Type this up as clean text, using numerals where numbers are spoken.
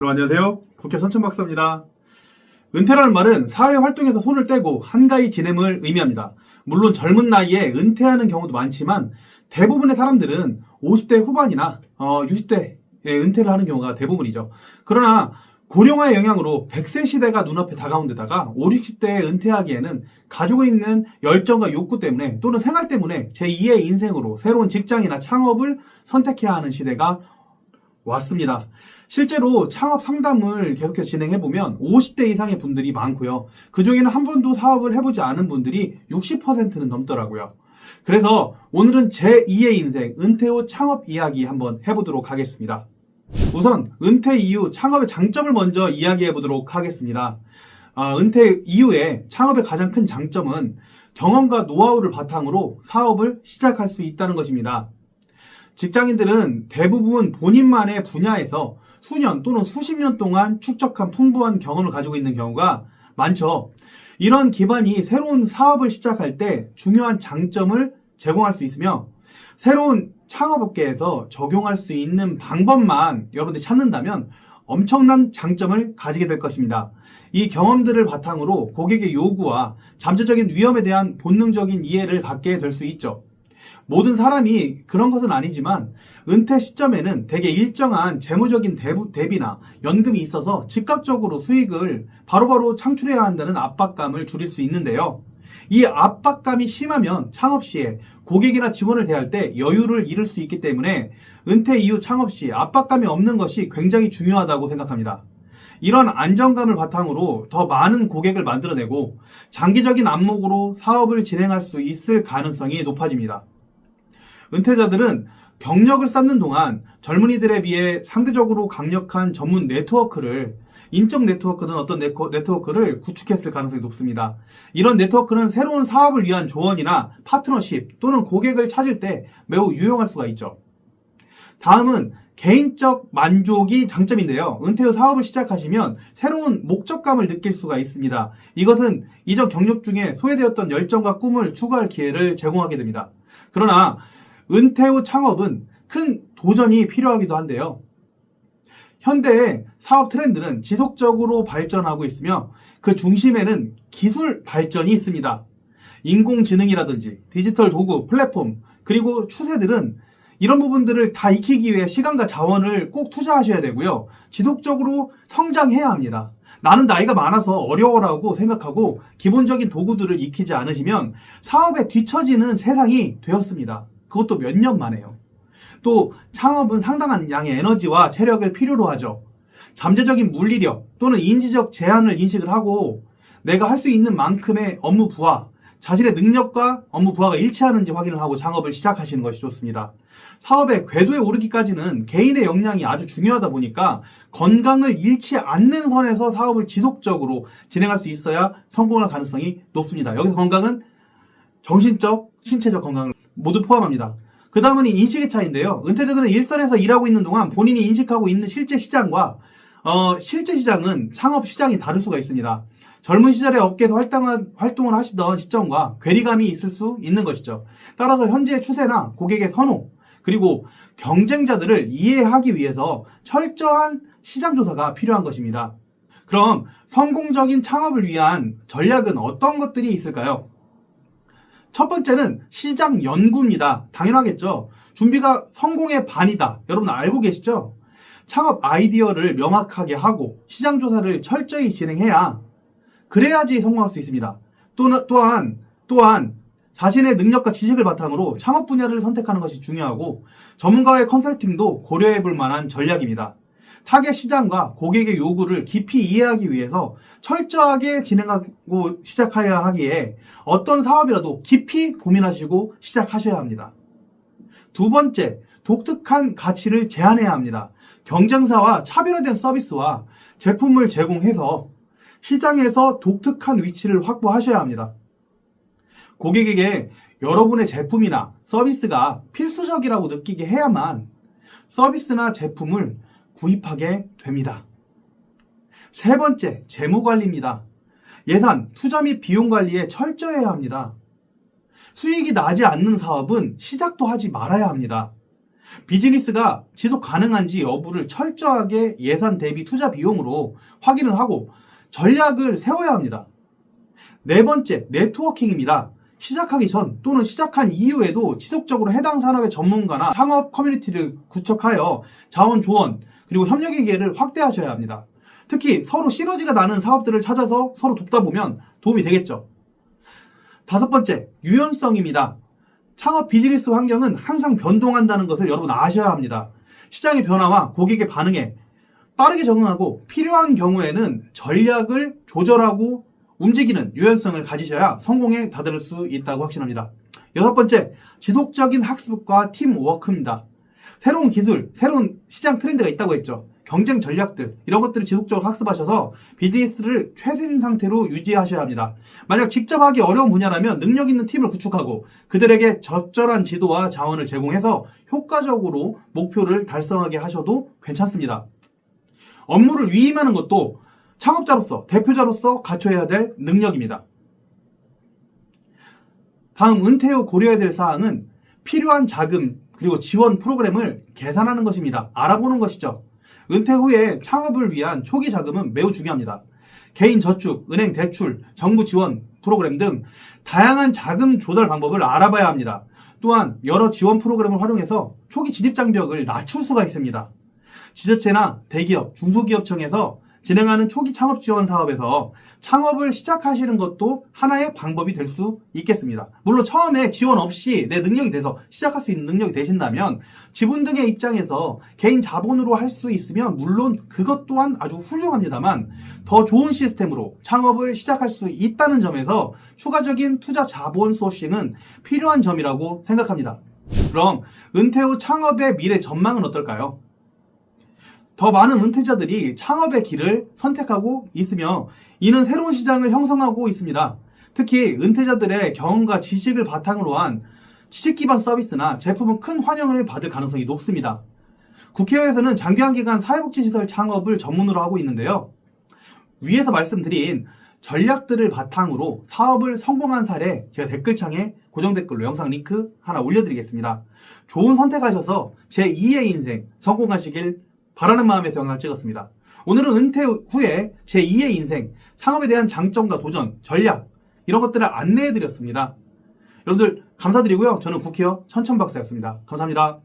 안녕하세요. 국회 선천박사입니다. 은퇴라는 말은 사회활동에서 손을 떼고 한가히 지냄을 의미합니다. 물론 젊은 나이에 은퇴하는 경우도 많지만 대부분의 사람들은 50대 후반이나 60대에 은퇴를 하는 경우가 대부분이죠. 그러나 고령화의 영향으로 100세 시대가 눈앞에 다가온 데다가 50, 60대에 은퇴하기에는 가지고 있는 열정과 욕구 때문에 또는 생활 때문에 제2의 인생으로 새로운 직장이나 창업을 선택해야 하는 시대가 왔습니다. 실제로 창업 상담을 계속해서 진행해보면 50대 이상의 분들이 많고요. 그 중에는 한 번도 사업을 해보지 않은 분들이 60%는 넘더라고요. 그래서 오늘은 제2의 인생, 은퇴 후 창업 이야기 한번 해보도록 하겠습니다. 우선 은퇴 이후 창업의 장점을 먼저 이야기해보도록 하겠습니다. 은퇴 이후에 창업의 가장 큰 장점은 경험과 노하우를 바탕으로 사업을 시작할 수 있다는 것입니다. 직장인들은 대부분 본인만의 분야에서 수년 또는 수십 년 동안 축적한 풍부한 경험을 가지고 있는 경우가 많죠. 이런 기반이 새로운 사업을 시작할 때 중요한 장점을 제공할 수 있으며 새로운 창업업계에서 적용할 수 있는 방법만 여러분들이 찾는다면 엄청난 장점을 가지게 될 것입니다. 이 경험들을 바탕으로 고객의 요구와 잠재적인 위험에 대한 본능적인 이해를 갖게 될 수 있죠. 모든 사람이 그런 것은 아니지만 은퇴 시점에는 대개 일정한 재무적인 대비나 연금이 있어서 즉각적으로 수익을 바로바로 창출해야 한다는 압박감을 줄일 수 있는데요. 이 압박감이 심하면 창업 시에 고객이나 직원을 대할 때 여유를 잃을 수 있기 때문에 은퇴 이후 창업 시 압박감이 없는 것이 굉장히 중요하다고 생각합니다. 이런 안정감을 바탕으로 더 많은 고객을 만들어내고 장기적인 안목으로 사업을 진행할 수 있을 가능성이 높아집니다. 은퇴자들은 경력을 쌓는 동안 젊은이들에 비해 상대적으로 강력한 전문 네트워크를, 인적 네트워크든 어떤 네트워크를 구축했을 가능성이 높습니다. 이런 네트워크는 새로운 사업을 위한 조언이나 파트너십 또는 고객을 찾을 때 매우 유용할 수가 있죠. 다음은 개인적 만족이 장점인데요. 은퇴 후 사업을 시작하시면 새로운 목적감을 느낄 수가 있습니다. 이것은 이전 경력 중에 소외되었던 열정과 꿈을 추구할 기회를 제공하게 됩니다. 그러나 은퇴 후 창업은 큰 도전이 필요하기도 한데요. 현대의 사업 트렌드는 지속적으로 발전하고 있으며 그 중심에는 기술 발전이 있습니다. 인공지능이라든지 디지털 도구, 플랫폼, 그리고 추세들은 이런 부분들을 다 익히기 위해 시간과 자원을 꼭 투자하셔야 되고요. 지속적으로 성장해야 합니다. 나는 나이가 많아서 어려워라고 생각하고 기본적인 도구들을 익히지 않으시면 사업에 뒤처지는 세상이 되었습니다. 그것도 몇 년 만에요. 또 창업은 상당한 양의 에너지와 체력을 필요로 하죠. 잠재적인 물리력 또는 인지적 제한을 인식을 하고 내가 할 수 있는 만큼의 업무 부하, 자신의 능력과 업무 부하가 일치하는지 확인을 하고 창업을 시작하시는 것이 좋습니다. 사업의 궤도에 오르기까지는 개인의 역량이 아주 중요하다 보니까 건강을 잃지 않는 선에서 사업을 지속적으로 진행할 수 있어야 성공할 가능성이 높습니다. 여기서 건강은 정신적, 신체적 건강을 모두 포함합니다. 그 다음은 인식의 차이인데요. 은퇴자들은 일선에서 일하고 있는 동안 본인이 인식하고 있는 실제 시장과 실제 시장은 창업 시장이 다를 수가 있습니다. 젊은 시절에 업계에서 활동을 하시던 시점과 괴리감이 있을 수 있는 것이죠. 따라서 현재의 추세나 고객의 선호, 그리고 경쟁자들을 이해하기 위해서 철저한 시장 조사가 필요한 것입니다. 그럼 성공적인 창업을 위한 전략은 어떤 것들이 있을까요? 첫 번째는 시장 연구입니다. 당연하겠죠. 준비가 성공의 반이다. 여러분 알고 계시죠? 창업 아이디어를 명확하게 하고 시장 조사를 철저히 진행해야 그래야지 성공할 수 있습니다. 또한 자신의 능력과 지식을 바탕으로 창업 분야를 선택하는 것이 중요하고 전문가의 컨설팅도 고려해 볼 만한 전략입니다. 타겟 시장과 고객의 요구를 깊이 이해하기 위해서 철저하게 진행하고 시작해야 하기에 어떤 사업이라도 깊이 고민하시고 시작하셔야 합니다. 두 번째, 독특한 가치를 제안해야 합니다. 경쟁사와 차별화된 서비스와 제품을 제공해서 시장에서 독특한 위치를 확보하셔야 합니다. 고객에게 여러분의 제품이나 서비스가 필수적이라고 느끼게 해야만 서비스나 제품을 구입하게 됩니다. 세 번째, 재무관리입니다. 예산, 투자 및 비용 관리에 철저해야 합니다. 수익이 나지 않는 사업은 시작도 하지 말아야 합니다. 비즈니스가 지속 가능한지 여부를 철저하게 예산 대비 투자 비용으로 확인을 하고 전략을 세워야 합니다. 네 번째, 네트워킹입니다. 시작하기 전 또는 시작한 이후에도 지속적으로 해당 산업의 전문가나 창업 커뮤니티를 구축하여 자원 조언 그리고 협력의 기회를 확대하셔야 합니다. 특히 서로 시너지가 나는 사업들을 찾아서 서로 돕다 보면 도움이 되겠죠. 다섯 번째, 유연성입니다. 창업 비즈니스 환경은 항상 변동한다는 것을 여러분 아셔야 합니다. 시장의 변화와 고객의 반응에 빠르게 적응하고 필요한 경우에는 전략을 조절하고 움직이는 유연성을 가지셔야 성공에 다다를 수 있다고 확신합니다. 여섯 번째, 지속적인 학습과 팀워크입니다. 새로운 기술, 새로운 시장 트렌드가 있다고 했죠. 경쟁 전략들, 이런 것들을 지속적으로 학습하셔서 비즈니스를 최신 상태로 유지하셔야 합니다. 만약 직접 하기 어려운 분야라면 능력 있는 팀을 구축하고 그들에게 적절한 지도와 자원을 제공해서 효과적으로 목표를 달성하게 하셔도 괜찮습니다. 업무를 위임하는 것도 창업자로서, 대표자로서 갖춰야 될 능력입니다. 다음 은퇴 후 고려해야 될 사항은 필요한 자금 그리고 지원 프로그램을 계산하는 것입니다. 알아보는 것이죠. 은퇴 후에 창업을 위한 초기 자금은 매우 중요합니다. 개인 저축, 은행 대출, 정부 지원 프로그램 등 다양한 자금 조달 방법을 알아봐야 합니다. 또한 여러 지원 프로그램을 활용해서 초기 진입 장벽을 낮출 수가 있습니다. 지자체나 대기업, 중소기업청에서 진행하는 초기 창업 지원 사업에서 창업을 시작하시는 것도 하나의 방법이 될 수 있겠습니다. 물론 처음에 지원 없이 내 능력이 돼서 시작할 수 있는 능력이 되신다면 지분 등의 입장에서 개인 자본으로 할 수 있으면 물론 그것 또한 아주 훌륭합니다만 더 좋은 시스템으로 창업을 시작할 수 있다는 점에서 추가적인 투자 자본 소싱은 필요한 점이라고 생각합니다. 그럼 은퇴 후 창업의 미래 전망은 어떨까요? 더 많은 은퇴자들이 창업의 길을 선택하고 있으며 이는 새로운 시장을 형성하고 있습니다. 특히 은퇴자들의 경험과 지식을 바탕으로 한 지식 기반 서비스나 제품은 큰 환영을 받을 가능성이 높습니다. 국회에서는 장기간 기간 사회복지시설 창업을 전문으로 하고 있는데요. 위에서 말씀드린 전략들을 바탕으로 사업을 성공한 사례 제가 댓글창에 고정 댓글로 영상 링크 하나 올려드리겠습니다. 좋은 선택하셔서 제2의 인생 성공하시길 바라는 마음에서 영상을 찍었습니다. 오늘은 은퇴 후에 제2의 인생, 창업에 대한 장점과 도전, 전략 이런 것들을 안내해드렸습니다. 여러분들 감사드리고요. 저는 국회의원 천천박사였습니다. 감사합니다.